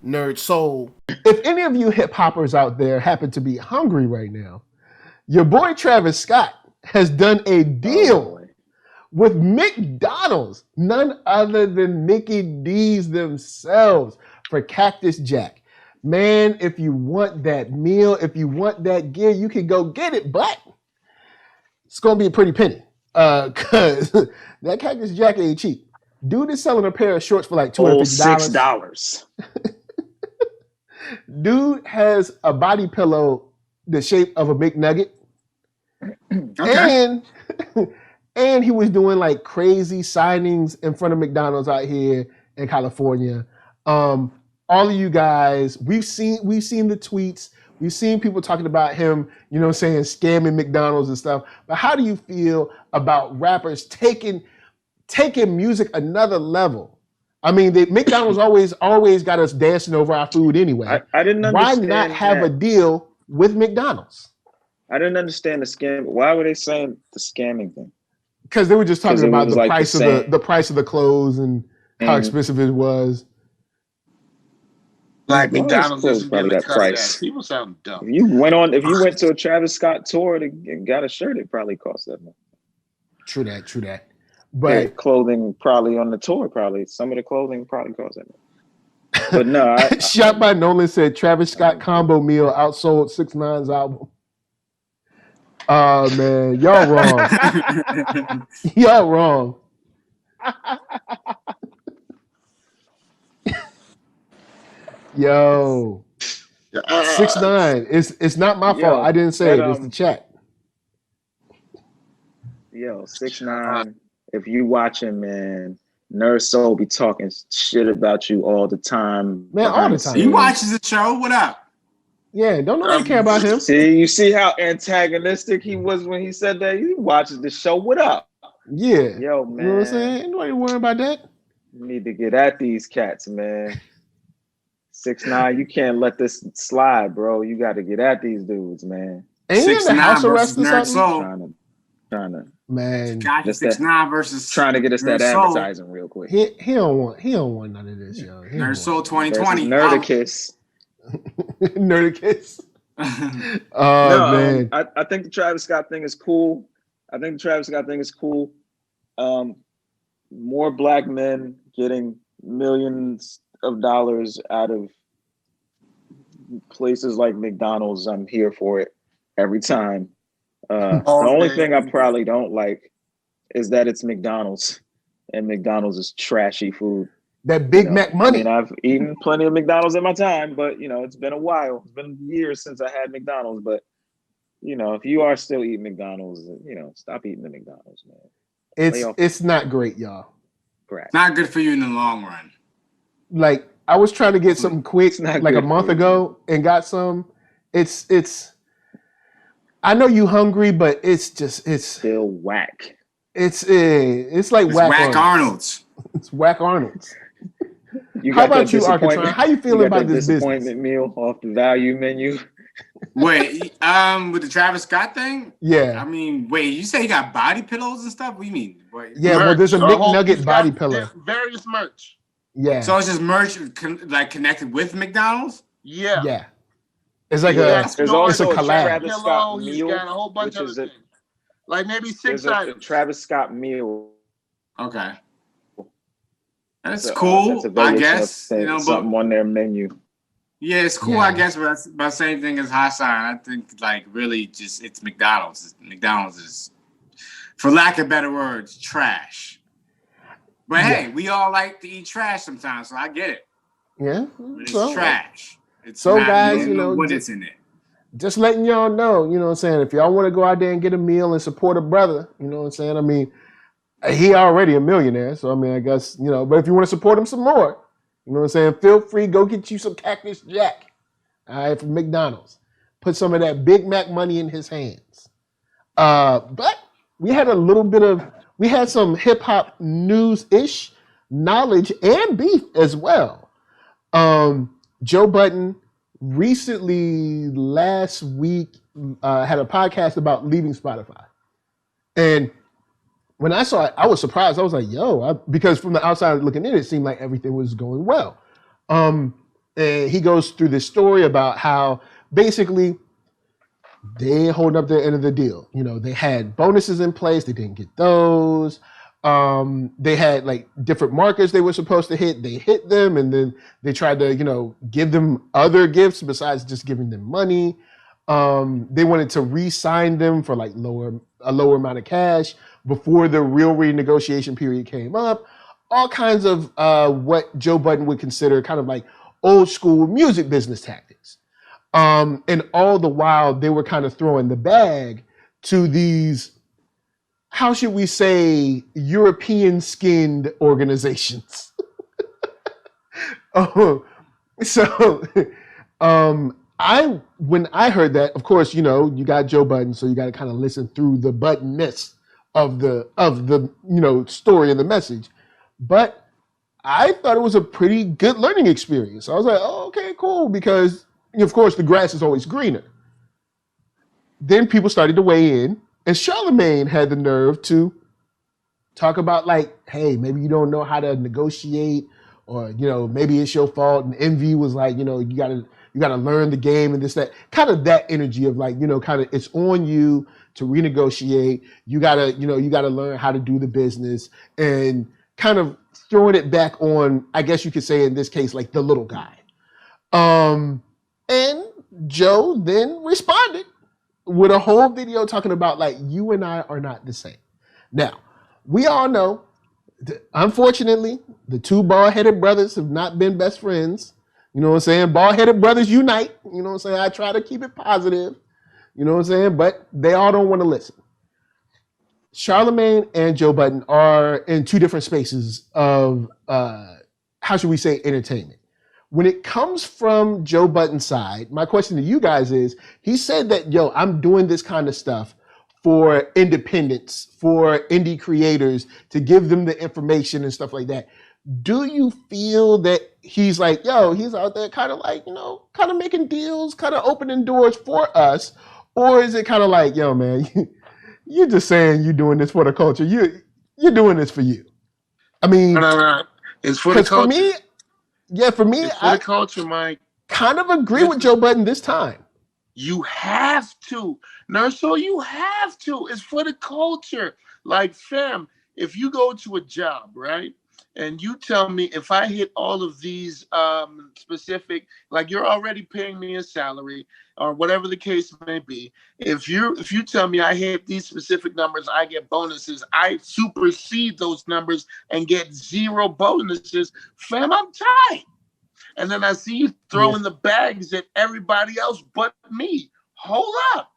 NERDSoul. If any of you hip hoppers out there happen to be hungry right now, your boy Travis Scott has done a deal with McDonald's, none other than Mickey D's themselves, for Cactus Jack. Man, if you want that meal, if you want that gear, you can go get it, but it's gonna be a pretty penny. Cause that Cactus Jack ain't cheap. Dude is selling a pair of shorts for like $250. $6. Dude has a body pillow the shape of a McNugget. Okay. And he was doing like crazy signings in front of McDonald's out here in California. All of you guys, we've seen the tweets. We've seen people talking about him, you know, saying scamming McDonald's and stuff. But how do you feel about rappers taking music another level? I mean, McDonald's always got us dancing over our food anyway. I didn't understand. Why not have a deal with McDonald's? I didn't understand the scam. Why were they saying the scamming thing? Because they were just talking about the like price of the price of the clothes and how expensive it was. Like McDonald's doesn't probably that price. People sound dumb. If you went to a Travis Scott tour and got a shirt, it probably cost that much. True that. But clothing probably on the tour, some of the clothing probably cost that much. But no, Shot by Nolan said Travis Scott combo meal outsold 6ix9ine's album. Oh man, y'all wrong. Y'all wrong. Yo, 6ix9ine. It's not my fault. I didn't say it. It's the chat. Yo, 6ix9ine. If you watching, man, NERDSoul be talking shit about you all the time. Man, all the time. He watches the show. What up? Yeah, don't nobody care about him. You see how antagonistic he was when he said that? He watches the show. What up? Yeah. Yo, man. You know what I'm saying? Ain't nobody worrying about that. You need to get at these cats, man. 6ix9ine, you can't let this slide, bro. You got to get at these dudes, man. Ain't he in the house arrest or something? Trying to. Man, 6ix9ine versus trying to get us that advertising real quick. He don't want none of this, yo. NERDSoul 2020. Nerdicus. Nerdicus. Man. I think the Travis Scott thing is cool. More black men getting millions of dollars out of places like McDonald's. I'm here for it every time. The only thing I probably don't like is that it's McDonald's, and McDonald's is trashy food. That Big Mac money. I mean, I've eaten plenty of McDonald's in my time, but it's been a while. It's been years since I had McDonald's. But if you are still eating McDonald's, stop eating the McDonald's, man. It's not great, y'all. Correct. Not good for you in the long run. Like, I was trying to get something quick like a month ago and got some. It's I know you hungry, but it's still whack. It's like whack Arnold's. It's whack Arnold's. How about you, Arckatron? How you feeling about this disappointment meal off the value menu? Wait, with the Travis Scott thing? Yeah. I mean, wait, you say he got body pillows and stuff? What do you mean? Wait, yeah, well, there's a McNugget body pillow. Various merch. Yeah. So it's just merch connected with McDonald's? Yeah. Yeah. It's like it's a collab. Travis Scott he's meal, got a whole bunch of things. Like maybe 6 items. Travis Scott meal. Okay. That's cool, I guess. Something on their menu. Yeah, it's cool, I guess, but that's about the same thing as HighSign. I think, really, just it's McDonald's. McDonald's is, for lack of better words, trash. But hey, we all like to eat trash sometimes, so I get it. Yeah, but it's trash. It's so not, guys, what is in it. Just letting y'all know, you know what I'm saying. If y'all want to go out there and get a meal and support a brother, you know what I'm saying. I mean, he already a millionaire, so I mean, I guess But if you want to support him some more, you know what I'm saying. Feel free, go get you some Cactus Jack, all right, from McDonald's. Put some of that Big Mac money in his hands. But we had we had some hip hop news-ish knowledge and beef as well. Joe Budden recently last week had a podcast about leaving Spotify. And when I saw it, I was surprised. I was like, because from the outside looking in, it seemed like everything was going well. And he goes through this story about how basically they ain't holding up their end of the deal. You know, they had bonuses in place, they didn't get those. They had like different markers they were supposed to hit. They hit them, and then they tried to, you know, give them other gifts besides just giving them money. They wanted to re-sign them for like a lower amount of cash before the real renegotiation period came up. All kinds of what Joe Budden would consider kind of like old school music business tactics. And all the while they were kind of throwing the bag to these, how should we say, European skinned organizations. When I heard that, of course, you know, you got Joe Budden, so you got to kind of listen through the Buddenness of the you know, story and the message. But I thought it was a pretty good learning experience. I was like, oh, okay, cool, because of course the grass is always greener. Then people started to weigh in, and Charlemagne had the nerve to talk about like, hey, maybe you don't know how to negotiate, or, you know, maybe it's your fault. And Envy was like, you know, you gotta learn the game and this, that, kind of that energy of like, you know, kind of it's on you to renegotiate. You gotta learn how to do the business, and kind of throwing it back on, I guess you could say in this case, like the little guy. And Joe then responded with a whole video talking about like, you and I are not the same. Now, we all know, unfortunately, the two bald-headed brothers have not been best friends. You know what I'm saying? Bald-headed brothers unite. You know what I'm saying? I try to keep it positive. You know what I'm saying? But they all don't want to listen. Charlemagne and Joe Budden are in two different spaces of, how should we say, entertainment. When it comes from Joe Budden's side, my question to you guys is, he said that, yo, I'm doing this kind of stuff for independents, for indie creators, to give them the information and stuff like that. Do you feel that he's like, yo, he's out there kind of like, you know, kind of making deals, kind of opening doors for us? Or is it kind of like, yo, man, you're just saying you're doing this for the culture. You're doing this for you. I mean, No. It's for the culture. For me, it's for the culture, Mike. Kind of agree with Joe Budden this time. You have to. NERDSoul, you have to. It's for the culture. Like, fam, if you go to a job, right, and you tell me if I hit all of these specific, like you're already paying me a salary or whatever the case may be. If you tell me I hit these specific numbers, I get bonuses. I supersede those numbers and get 0 bonuses. Fam, I'm tight. And then I see you throwing the bags at everybody else but me. Hold up.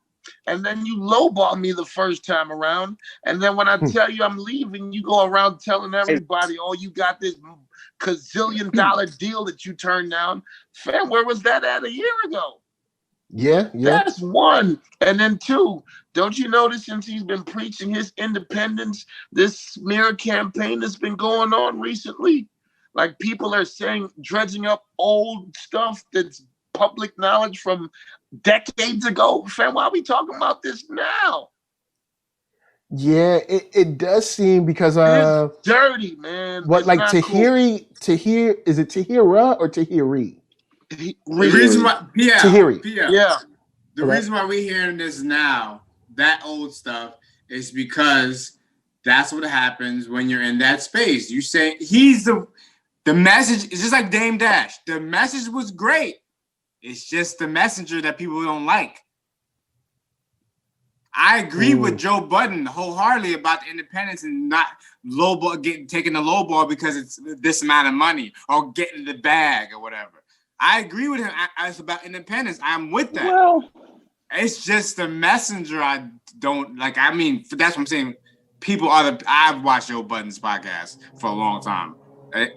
And then you lowball me the first time around. And then when I tell you I'm leaving, you go around telling everybody, oh, you got this $1 gazillion deal that you turned down. Fam, where was that at a year ago? Yeah. That's one. And then 2, don't you notice since he's been preaching his independence, this smear campaign that's been going on recently? Like, people are saying, dredging up old stuff that's public knowledge from decades ago. Fam, why are we talking about this now? Yeah, it does seem because it's dirty, man. What, it's like Tahiri, is it Tahira or Tahiri? The reason why, Tahiri. Yeah. The reason why we're hearing this now, that old stuff, is because that's what happens when you're in that space. You say the message is just like Dame Dash. The message was great. It's just the messenger that people don't like. I agree with Joe Budden wholeheartedly about the independence and not taking the low ball because it's this amount of money or getting the bag or whatever. I agree with him. It's about independence. I'm with that. Well, it's just the messenger I don't like. I mean, that's what I'm saying. I've watched Joe Budden's podcast for a long time,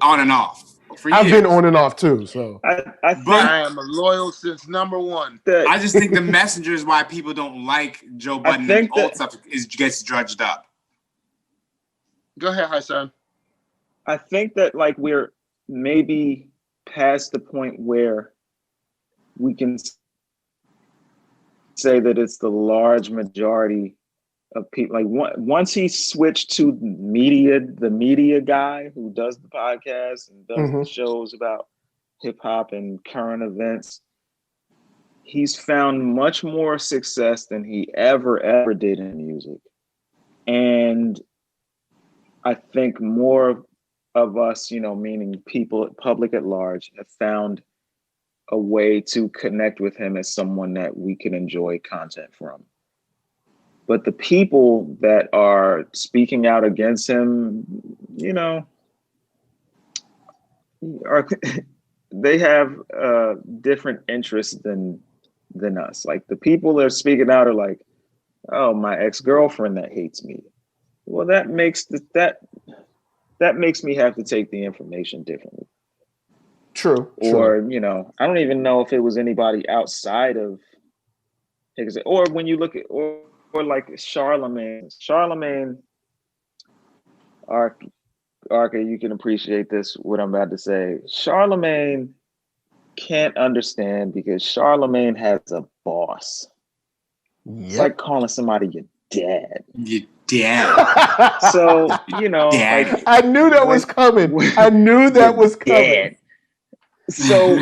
on and off. I've been on and off too, so. I am loyal since number 1. I just think the messenger is why people don't like Joe Budden. And old stuff gets drudged up. Go ahead, HighSign. I think that like we're maybe past the point where we can say that it's the large majority of people. Like once he switched to the media guy who does the podcast and does the shows about hip hop and current events, he's found much more success than he ever did in music. And I think more of us, you know, meaning people, public at large, have found a way to connect with him as someone that we can enjoy content from. But the people that are speaking out against him, you know, they have different interests than us. Like the people that are speaking out are like, oh, my ex-girlfriend that hates me. Well, that makes that makes me have to take the information differently. True. Or, you know, I don't even know if it was anybody outside of, or when you look at, or like Charlemagne, Arcka, you can appreciate this, what I'm about to say. Charlemagne can't understand because Charlemagne has a boss. Yep. It's like calling somebody your dad. Your dad. So, you know, like, I knew that was coming. I knew that was coming. So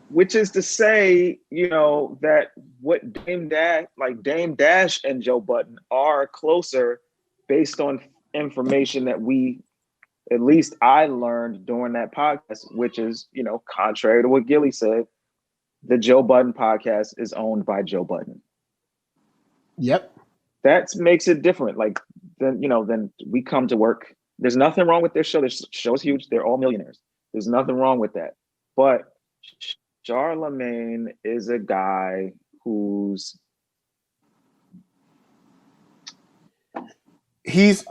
which is to say, you know, that what Dame Dash and Joe Budden are closer based on information that at least I learned during that podcast, which is, you know, contrary to what Gilly said, the Joe Budden podcast is owned by Joe Budden. Yep. That makes it different. Like, then, you know, then we come to work. There's nothing wrong with their show. Their show is huge. They're all millionaires. There's nothing wrong with that. But Charlemagne is a guy who's he's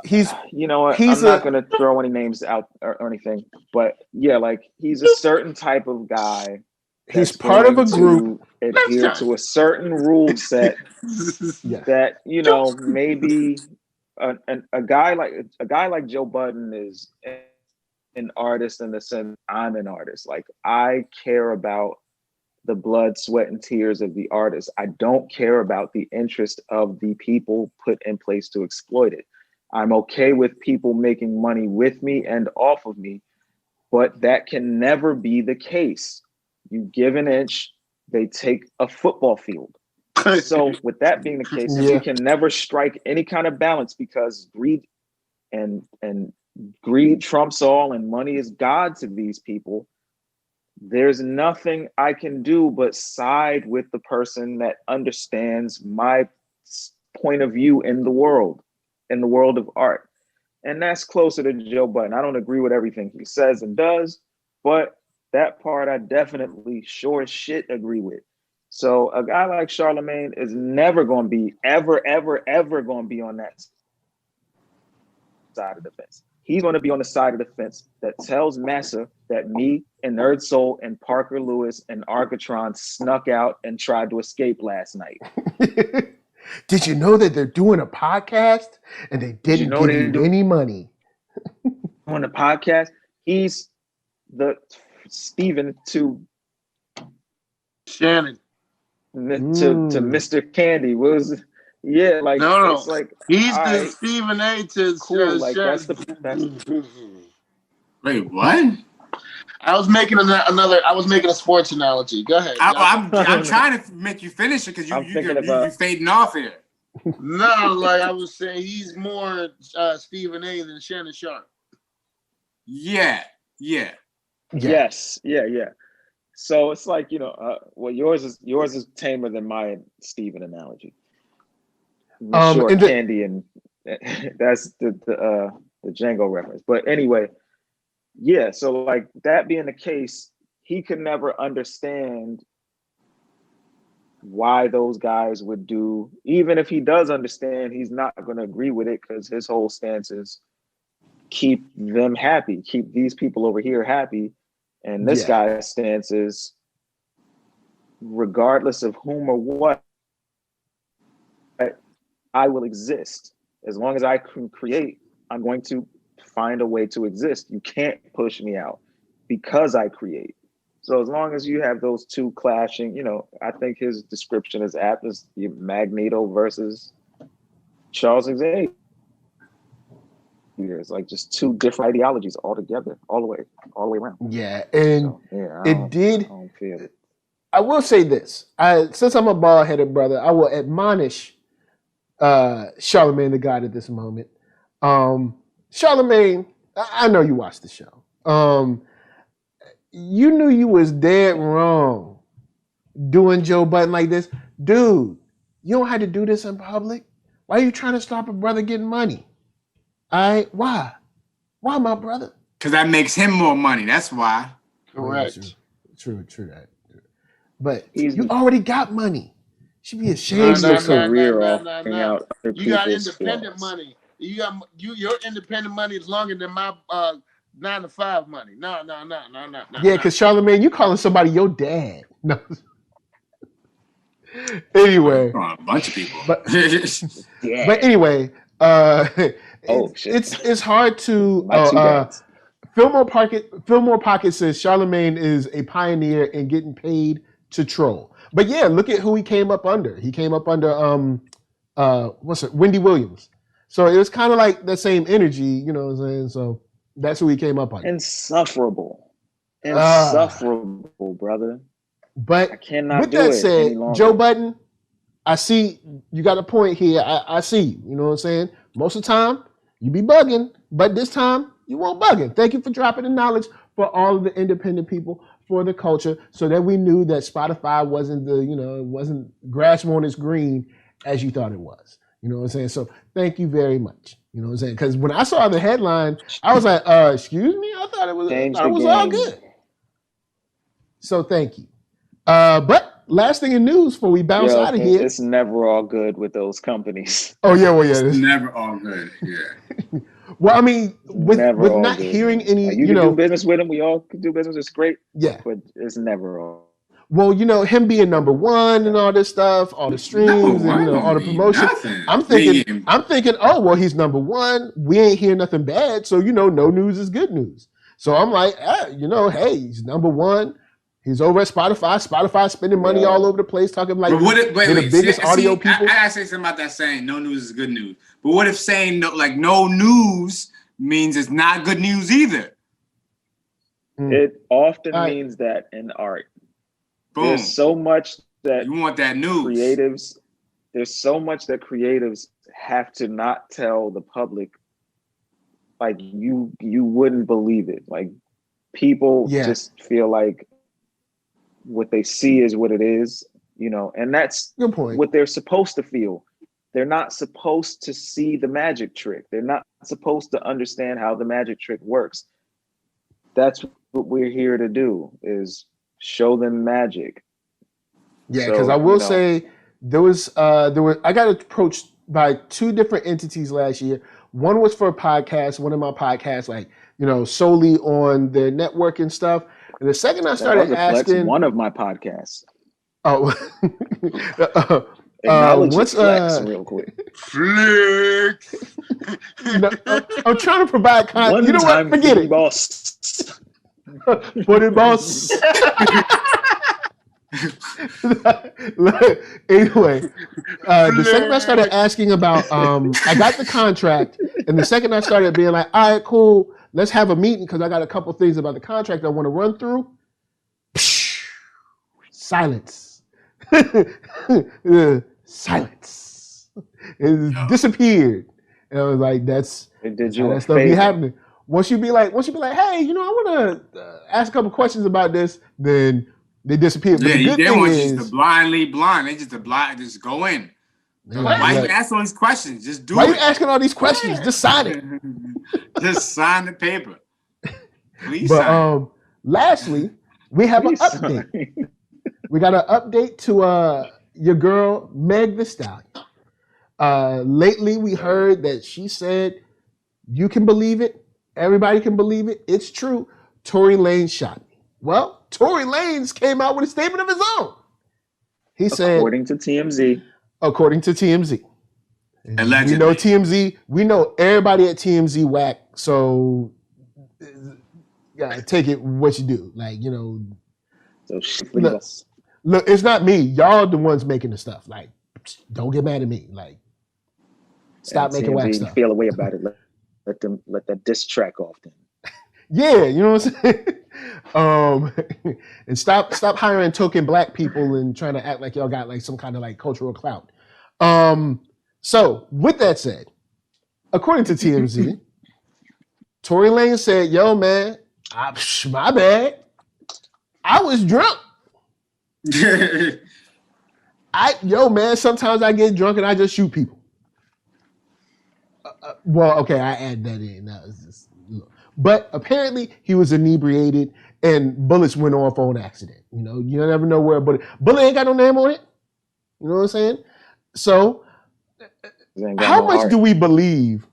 you know what, I'm not gonna throw any names out or anything, but yeah, like he's a certain type of guy. He's part of a group, adhere to a certain rule set that, you know, maybe a guy like Joe Budden is an artist in the sense I'm an artist. Like, I care about the blood, sweat, and tears of the artist. I don't care about the interest of the people put in place to exploit it. I'm okay with people making money with me and off of me, but that can never be the case. You give an inch, they take a football field. So with that being the case, you can never strike any kind of balance because greed and greed trumps all and money is God to these people. There's nothing I can do but side with the person that understands my point of view in the world of art. And that's closer to Joe Budden. I don't agree with everything he says and does, but that part I definitely sure as shit agree with. So a guy like Charlemagne is never going to be, ever going to be on that side of the fence. He's going to be on the side of the fence that tells Massa that me and NERDSoul and Parker Lewiz and Arckatron snuck out and tried to escape last night. Did you know that they're doing a podcast and they didn't give you any money? On the podcast, he's the Steven to Shannon. To Mr. Candy. Yeah, like no. It's like he's the Stephen A to cool. Like that's Wait, what? I was making I was making a sports analogy. Go ahead. I'm trying to make you finish it because you fading off here. No, like I was saying, he's more Stephen A than Shannon Sharp. Yeah. Yes. Yeah. So it's like, you know, well, yours is tamer than my Stephen analogy. Short Candy and that's the Django reference. But anyway, yeah. So like that being the case, he could never understand why those guys would do. Even if he does understand, he's not going to agree with it because his whole stance is keep them happy, keep these people over here happy. And this guy's stance is regardless of whom or what, I will exist. As long as I can create, I'm going to find a way to exist. You can't push me out because I create. So as long as you have those two clashing, you know, I think his description is apt as Magneto versus Charles Xavier. years, like just two different ideologies all together, all the way around. Yeah, and So, yeah, I don't feel it. I will say this: since I'm a bald-headed brother, I will admonish Charlamagne the God at this moment. Charlamagne, I know you watched the show. You knew you was dead wrong doing Joe Budden like this, dude. You don't have to do this in public. Why are you trying to stop a brother getting money? Why? Why, my brother? Because that makes him more money. That's why. Correct. True that. But you already got money. You should be ashamed of your yourself. career off out You got independent money. Your independent money is longer than my 9 to 5 money. No. Yeah, because Charlamagne, you calling somebody your dad. No. Anyway. A bunch of people. But anyway, it's hard to Fillmore Pocket says Charlamagne is a pioneer in getting paid to troll. But yeah, look at who he came up under. He came up under Wendy Williams. So it was kind of like the same energy, you know what I'm saying? So that's who he came up under. Insufferable, brother. But I cannot with do that it said, any longer. Joe Budden, I see you got a point here. I see you know what I'm saying? Most of the time, you be bugging, but this time, you won't bugging. Thank you for dropping the knowledge for all of the independent people, for the culture, so that we knew that Spotify wasn't it wasn't grass more as green as you thought it was. You know what I'm saying? So thank you very much. You know what I'm saying? Because when I saw the headline, I was like, excuse me? I thought it was all good. So thank you. But last thing in news before we bounce out of here. It's never all good with those companies. Oh, yeah, well, yeah. It's never all good, yeah. Well, I mean, with not good, hearing any, like you can do business with them. We all can do business. It's great. Yeah. But it's never all. Well, him being number one and all this stuff, all the streams and all the promotion. I'm thinking, oh, well, he's number one. We ain't hear nothing bad. So, no news is good news. So I'm like, hey, he's number one. He's over at Spotify. Spotify spending money all over the place, talking like the biggest audio people. I gotta say something about that saying, no news is good news. But what if saying no news means it's not good news either? It often means that in art. Boom. There's so much that you want that news. There's so much that creatives have to not tell the public. Like you wouldn't believe it. Like people just feel like what they see is what it is, and that's good point. What they're supposed to feel. They're not supposed to see the magic trick. They're not supposed to understand how the magic trick works. That's what we're here to do, is show them magic. Yeah, because I will say I got approached by 2 different entities last year. One was for a podcast, one of my podcasts, solely on their network and stuff. And the second I started asking, one of my podcasts. Oh, what's flex real quick? Flex. I'm trying to provide content. You know what? Forget it, boss. Put it, boss. Anyway, the second I started asking about, I got the contract, and the second I started being like, all right, cool. Let's have a meeting because I got a couple things about the contract I want to run through. Silence. Silence. It disappeared. And I was like, that stuff be happening. Once you be like, hey, I want to ask a couple questions about this, then they disappear. But yeah, they want just to blindly blind. They just go in. Why you ask all these questions? Just do it. Why you asking all these questions? Just sign it. Just sign the paper. Please sign. But lastly, we have an update. We got an update to your girl Meg Thee Stallion. Lately, we heard that she said, "You can believe it. Everybody can believe it. It's true. Tory Lanez shot me." Well, Tory Lanez came out with a statement of his own. He said, according to TMZ. Allegedly. We know TMZ. We know everybody at TMZ whack. So, take it what you do. So look, it's not me. Y'all the ones making the stuff. Don't get mad at me. Stop making whack stuff. Feel a way about it. let that diss track off then. Yeah, you know what I'm saying? And stop hiring token black people and trying to act like y'all got like some kind of like cultural clout. So with that said, according to TMZ, Tory Lanez said, yo man, my bad. I was drunk. Yo man, sometimes I get drunk and I just shoot people. Well, okay, I add that in. That was just, but apparently he was inebriated and bullets went off on accident. You know, you never know where a bullet ain't got no name on it. You know what I'm saying? So how much do we believe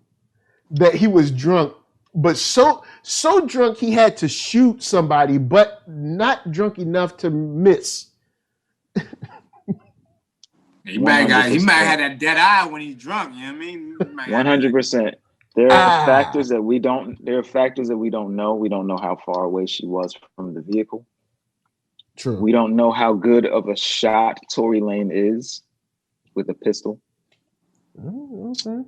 that he was drunk, but so drunk he had to shoot somebody, but not drunk enough to miss? He might have had that dead eye when he's drunk. You know what I mean? 100%. There are factors that we don't. There are factors that we don't know. We don't know how far away she was from the vehicle. True. We don't know how good of a shot Tory Lanez is with a pistol. Oh, okay.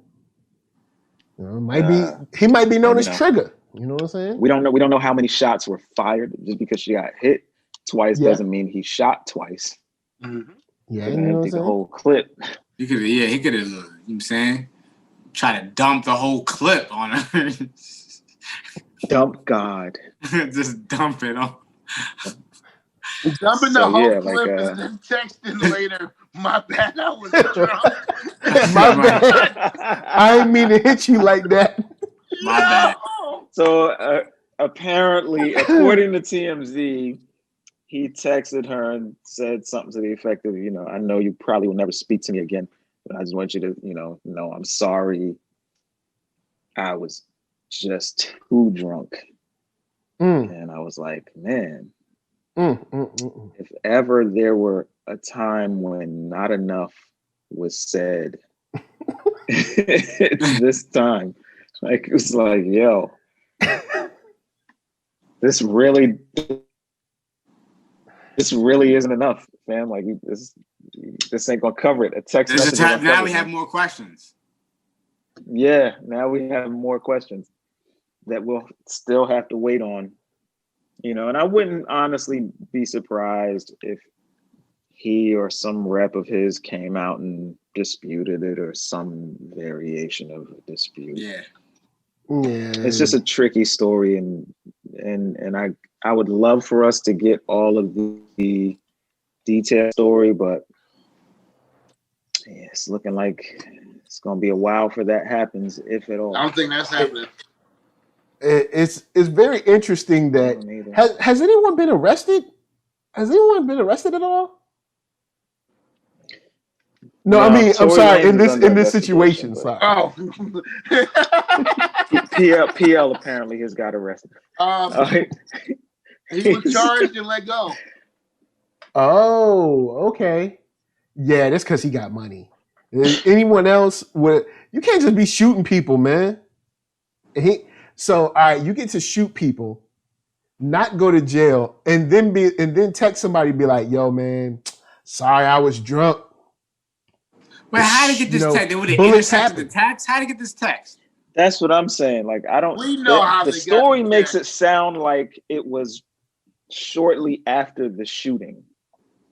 He might be known as Trigger. You know what I'm saying? We don't know. We don't know how many shots were fired. Just because she got hit twice doesn't mean he shot twice. Mm-hmm. Yeah, you know what I'm saying? The whole clip. He could have. You know what I'm saying? Try to dump the whole clip on her. Dump God. Just dump it on. Dumping the whole clip and then texting later. My bad, I was drunk. My bad. I didn't mean to hit you like that. My bad. So apparently, according to TMZ, he texted her and said something to the effect of, I know you probably will never speak to me again, but I just want you to, know I'm sorry. I was just too drunk. And I was like, man, if ever there were a time when not enough was said, it's this time. Like, it was like, yo, this really isn't enough, fam. Like, this ain't gonna cover it. A text message. Now we have more questions. Yeah, now we have more questions that we'll still have to wait on. And I wouldn't honestly be surprised if he or some rep of his came out and disputed it or some variation of a dispute. Yeah. It's just a tricky story, and I would love for us to get all of the detailed story, but it's looking like it's gonna be a while for that happens, if at all. I don't think that's happening. It's very interesting that has anyone been arrested? Has anyone been arrested at all? No, I mean, I'm sorry. In this situation, sorry. Oh, PL apparently has got arrested. He was charged and let go. Oh, okay. Yeah, that's because he got money. Anyone else would? You can't just be shooting people, man. So, all right, you get to shoot people, not go to jail, and then text somebody, be like, "Yo, man, sorry, I was drunk." But how did he get this text? They would have intercepted the text. How did he get this text? That's what I'm saying. Like, I don't. We know how the story makes it sound like it was shortly after the shooting,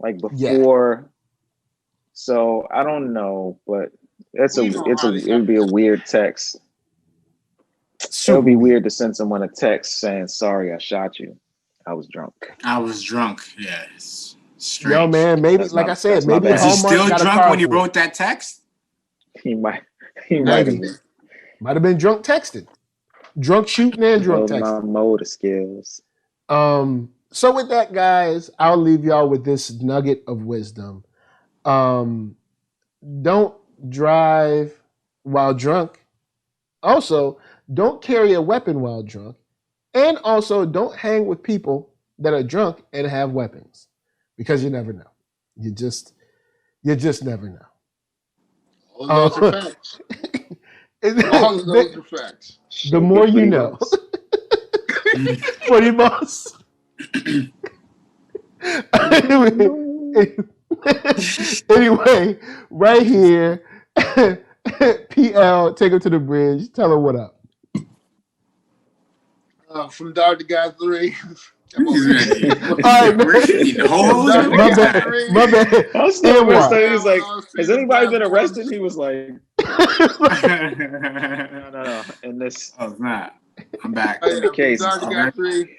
like before. Yeah. So I don't know, but it would be a weird text. It would be weird to send someone a text saying, "Sorry, I shot you. I was drunk." I was drunk. Yeah. Strange. Yo, man, maybe like I said, maybe is he still drunk when he wrote that text? He might have been. Might have been drunk texting, drunk shooting, and drunk texting. My motor skills. So with that, guys, I'll leave y'all with this nugget of wisdom. Don't drive while drunk. Also, don't carry a weapon while drunk, and also don't hang with people that are drunk and have weapons. Because you never know. You just never know. All those are facts. All of those are facts. The more you know. Funny boss. Anyway, right here, PL, take him to the bridge. Tell her what up. From Dark to God 3. All right, My bad. I was still arrested. He was like, "Has anybody been arrested?" He was like, "No." And this, oh, not. I'm back. In the case, Dark to God 3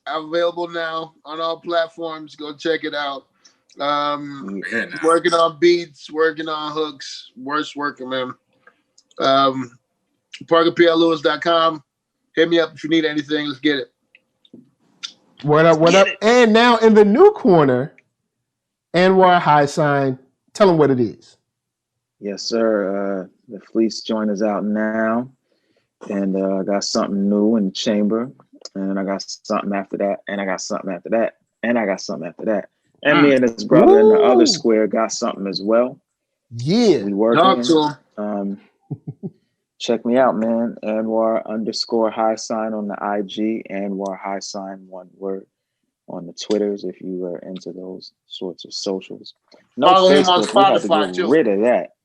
available now on all platforms. Go check it out. Working on beats, working on hooks. Worst working, man. ParkerPLLewis.com. Hit me up if you need anything. Let's get it. What up? And now in the new corner, Anwar HighSign. Tell him what it is. Yes, sir. The Fleece joint is out now. And I got something new in the chamber. And I got something after that. And I got something after that. And I got something after that. And me and his brother in the other square got something as well. Yeah. We working. Check me out, man. Anwar_HighSign on the IG. Anwar HighSign, one word, on the Twitters if you are into those sorts of socials. No Follow him on Facebook. We have to Spotify get too. rid of that.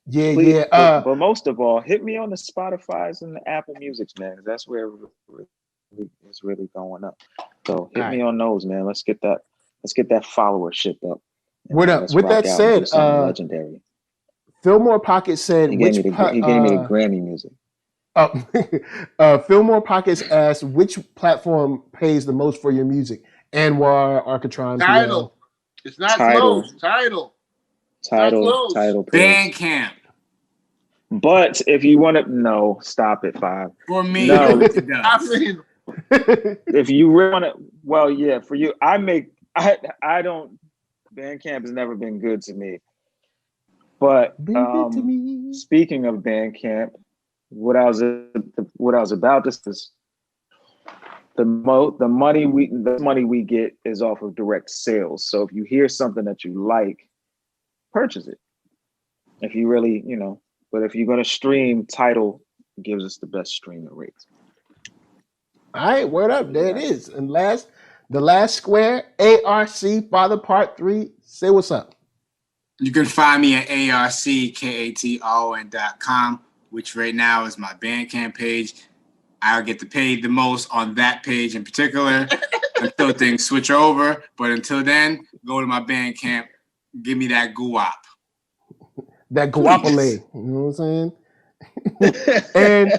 Yeah, Please, yeah. But most of all, hit me on the Spotify's and the Apple Music, man. That's where it's really going up. So hit me on those, man. Let's get that followership up. What up? With that said, legendary. Fillmore Pocket said he gave me the Grammy music. Fillmore Pockets asked which platform pays the most for your music. Anwar, Arckatron, Tidal. It's not close. Tidal. Bandcamp. But if you want to, stop it, Five. For me, no. If you really want to, well, yeah, for you, I don't. Bandcamp has never been good to me. But speaking of Bandcamp, what I was about to say is the money we get is off of direct sales. So if you hear something that you like, purchase it. If you really, but if you're gonna stream, Tidal gives us the best streaming rates. All right, word up, there it is. And the last square, ARC Father Part 3. Say what's up. You can find me at ARCKATRON.com, which right now is my Bandcamp page. I'll get paid the most on that page in particular until things switch over. But until then, go to my Bandcamp, give me that guap. That guapole, you know what I'm saying? And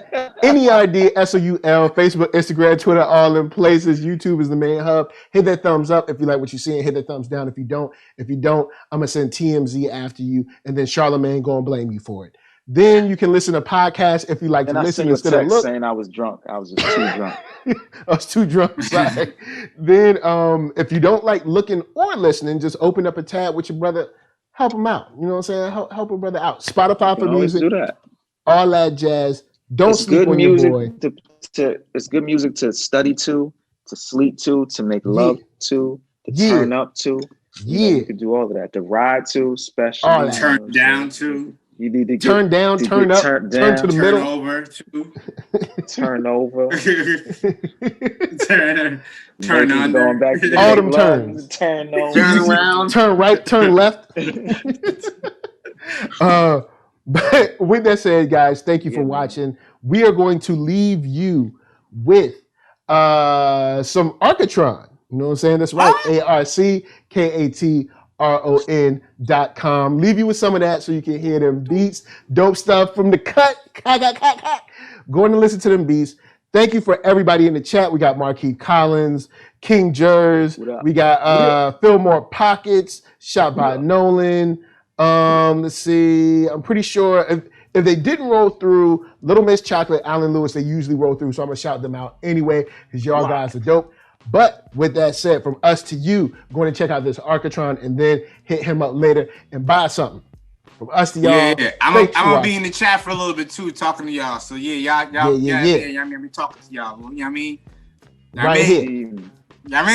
NERD, SOUL, Facebook, Instagram, Twitter, all in places. YouTube is the main hub. Hit that thumbs up if you like what you see, and hit that thumbs down if you don't. If you don't, I'm gonna send TMZ after you, and then Charlamagne gonna blame you for it. Then you can listen to podcasts if you like to listen instead of look. Saying I was drunk. I was just too drunk. I was too drunk. Sorry. Then if you don't like looking or listening, just open up a tab with your brother. Help him out. You know what I'm saying? Help a brother out. Spotify for music. Do that. All that jazz. Don't sleep on your boy. It's good music to study to sleep to make love to turn up to. Yeah. You can do all of that. To ride to, especially. Turn down to. You need to turn down, turn up, turn to the middle. Over to. Turn over. Turn on. Going back to all them turns. Turn over. Turn around. Turn right, turn left. But with that said, guys, thank you for watching. We are going to leave you with some Arckatron. You know what I'm saying? That's right. ARCKATRON.com. Leave you with some of that so you can hear them beats. Dope stuff from the cut. Going to listen to them beats. Thank you for everybody in the chat. We got Marquis Collins, King Jers. We got Fillmore Pockets, shot by Nolan. Let's see. I'm pretty sure if they didn't roll through Little Miss Chocolate, Alan Lewis, they usually roll through. So I'm gonna shout them out anyway because y'all guys are dope. But with that said, from us to you, going to check out this Arckatron and then hit him up later and buy something. From us to y'all. Yeah. I'm gonna be in the chat for a little bit too, talking to y'all. So y'all be talking to y'all. You know what I mean? Right here.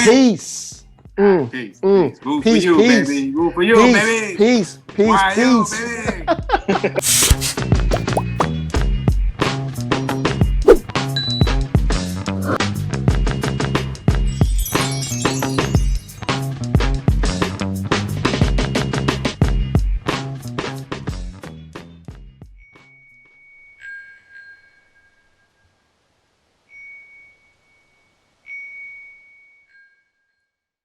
Peace. Peace. Move for you, baby. Move for you, baby. Peace. Why, yo, baby.